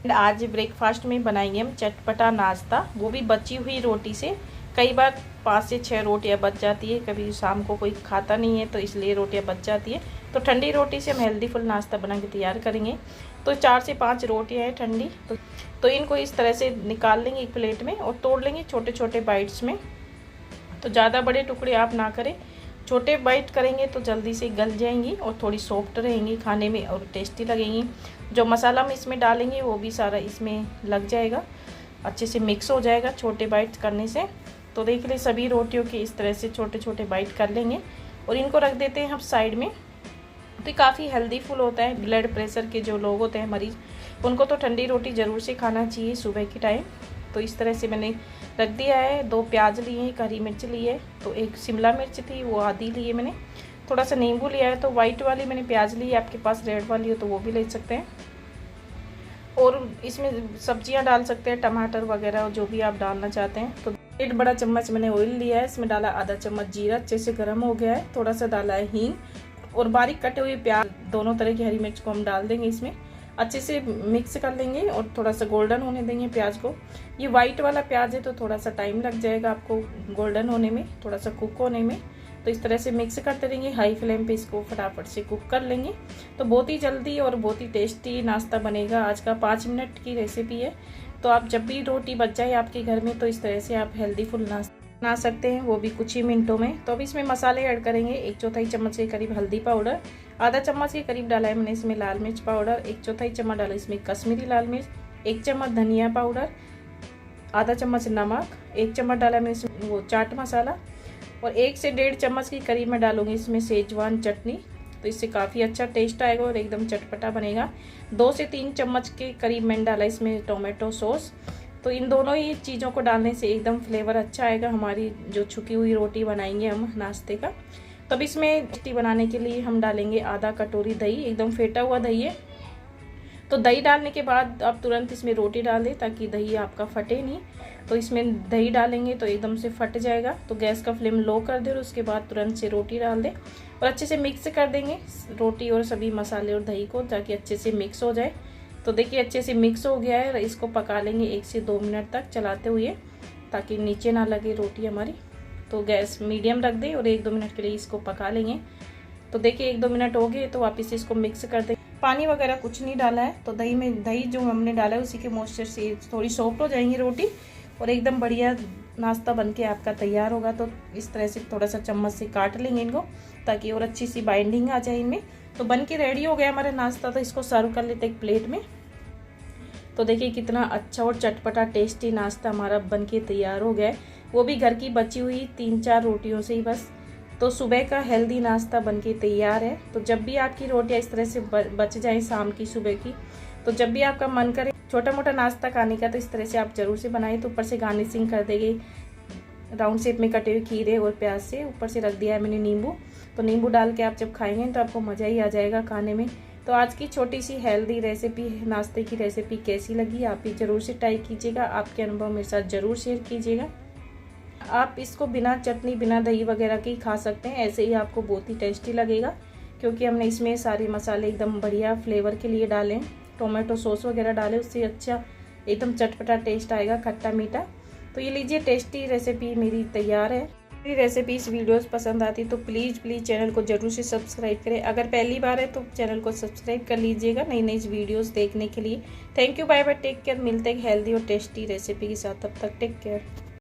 आज ब्रेकफास्ट में बनाएंगे हम चटपटा नाश्ता, वो भी बची हुई रोटी से। कई बार 5 से 6 रोटियां बच जाती है, कभी शाम को कोई खाता नहीं है तो इसलिए रोटियां बच जाती है। तो ठंडी रोटी से हम हेल्दी फुल नाश्ता बना के तैयार करेंगे। तो 4 से 5 रोटियां हैं ठंडी, तो इनको इस तरह से निकाल लेंगे एक प्लेट में और तोड़ लेंगे छोटे छोटे बाइट्स में। तो ज़्यादा बड़े टुकड़े आप ना करें, छोटे बाइट करेंगे तो जल्दी से गल जाएंगी और थोड़ी सॉफ्ट रहेंगी खाने में और टेस्टी लगेंगी। जो मसाला हम इसमें डालेंगे वो भी सारा इसमें लग जाएगा, अच्छे से मिक्स हो जाएगा छोटे बाइट करने से। तो देख ले सभी रोटियों के इस तरह से छोटे छोटे बाइट कर लेंगे और इनको रख देते हैं हम साइड में। तो काफ़ी हेल्दी फुल होता है। ब्लड प्रेशर के जो लोग होते हैं मरीज, उनको तो ठंडी रोटी ज़रूर से खाना चाहिए सुबह के टाइम। तो इस तरह से मैंने रख दिया है। 2 प्याज लिए, 1 हरी मिर्च ली है, तो 1 शिमला मिर्च थी वो आधी ली है मैंने। थोड़ा सा नींबू लिया है, तो वाइट वाली मैंने प्याज ली है, आपके पास रेड वाली हो तो वो भी ले सकते हैं। और इसमें सब्जियां डाल सकते हैं, टमाटर वगैरह जो भी आप डालना चाहते हैं। तो 1 बड़ा चम्मच मैंने ऑयल लिया है, इसमें डाला आधा चम्मच जीरा, अच्छे से गर्म हो गया है। थोड़ा सा डाला है हींग और बारीक कटे हुए प्याज, दोनों तरह की हरी मिर्च को हम डाल देंगे इसमें। अच्छे से मिक्स कर लेंगे और थोड़ा सा गोल्डन होने देंगे प्याज को। ये वाइट वाला प्याज है तो थोड़ा सा टाइम लग जाएगा आपको गोल्डन होने में, थोड़ा सा कुक होने में। तो इस तरह से मिक्स करते रहेंगे, हाई फ्लेम पे इसको फटाफट से कुक कर लेंगे। तो बहुत ही जल्दी और बहुत ही टेस्टी नाश्ता बनेगा। आज का 5 मिनट की रेसिपी है। तो आप जब भी रोटी बच जाए आपके घर में, तो इस तरह से आप हेल्दी फुल नाश्ता बना सकते हैं, वो भी कुछ ही मिनटों में। तो अब इसमें मसाले ऐड करेंगे। 1/4 चम्मच के करीब हल्दी पाउडर, आधा चम्मच के करीब डाला है मैंने इसमें लाल मिर्च पाउडर, 1/4 चम्मच डाला इसमें कश्मीरी लाल मिर्च, 1 चम्मच धनिया पाउडर, आधा चम्मच नमक, 1 चम्मच डाला मैंने इसमें वो चाट मसाला और 1 से 1.5 चम्मच के करीब मैं डालूंगी इसमें सेजवान चटनी। तो इससे काफ़ी अच्छा टेस्ट आएगा और एकदम चटपटा बनेगा। 2 से 3 चम्मच के करीब मैंने डाला इसमें टोमेटो सॉस। तो इन दोनों ही चीज़ों को डालने से एकदम फ्लेवर अच्छा आएगा। हमारी जो छुकी हुई रोटी बनाएंगे हम नाश्ते का। तब इसमें टेस्टी बनाने के लिए हम डालेंगे आधा कटोरी दही, एकदम फेटा हुआ दही है। तो दही डालने के बाद आप तुरंत इसमें रोटी डाल दें ताकि दही आपका फटे नहीं। तो इसमें दही डालेंगे तो एकदम से फट जाएगा। तो गैस का फ्लेम लो कर दें और उसके बाद तुरंत से रोटी डाल दें और अच्छे से मिक्स कर देंगे रोटी और सभी मसाले और दही को, ताकि अच्छे से मिक्स हो जाए। तो देखिए अच्छे से मिक्स हो गया है। इसको पका लेंगे 1 से 2 मिनट तक चलाते हुए, ताकि नीचे ना लगे रोटी हमारी। तो गैस मीडियम रख दें और 1-2 मिनट के लिए इसको पका लेंगे। तो देखिए 1-2 मिनट हो गए तो वापस इसको मिक्स कर दें। पानी वगैरह कुछ नहीं डाला है। तो दही जो हमने डाला है उसी के मॉइस्चर से थोड़ी सॉफ्ट हो जाएंगी रोटी और एकदम बढ़िया नाश्ता बनके आपका तैयार होगा। तो इस तरह से थोड़ा सा चम्मच से काट लेंगे इनको, ताकि और अच्छी सी बाइंडिंग आ जाए इनमें। तो बन के रेडी हो गया हमारा नाश्ता। तो इसको सर्व कर लेते एक प्लेट में। तो देखिए कितना अच्छा और चटपटा टेस्टी नाश्ता हमारा बन के तैयार हो गया है, वो भी घर की बची हुई 3-4 रोटियों से ही बस। तो सुबह का हेल्दी नाश्ता बन के तैयार है। तो जब भी आपकी रोटियां इस तरह से बच जाए शाम की सुबह की, तो जब भी आपका मन करे छोटा मोटा नाश्ता खाने का, तो इस तरह से आप जरूर से बनाएं। तो ऊपर से गार्निशिंग कर देंगे राउंड शेप में कटे हुए खीरे और प्याज से। ऊपर से रख दिया है मैंने नींबू। तो नींबू डाल के आप जब खाएंगे तो आपको मज़ा ही आ जाएगा खाने में। तो आज की छोटी सी हेल्दी रेसिपी, नाश्ते की रेसिपी कैसी लगी आप भी ज़रूर से ट्राई कीजिएगा। आपके अनुभव मेरे साथ ज़रूर शेयर कीजिएगा। आप इसको बिना चटनी बिना दही वगैरह के खा सकते हैं, ऐसे ही आपको बहुत ही टेस्टी लगेगा, क्योंकि हमने इसमें सारे मसाले एकदम बढ़िया फ्लेवर के लिए डाले, टोमेटो सॉस वगैरह डाले, उससे अच्छा एकदम चटपटा टेस्ट आएगा, खट्टा मीठा। तो ये लीजिए टेस्टी रेसिपी मेरी तैयार है। मेरी रेसिपीज वीडियोस पसंद आती तो प्लीज़ चैनल को जरूर से सब्सक्राइब करें। अगर पहली बार है तो चैनल को सब्सक्राइब कर लीजिएगा नई नई वीडियोस देखने के लिए। Thank you, bye bye, take care. मिलते हैं हेल्दी और टेस्टी रेसिपी के साथ, तब तक टेक केयर।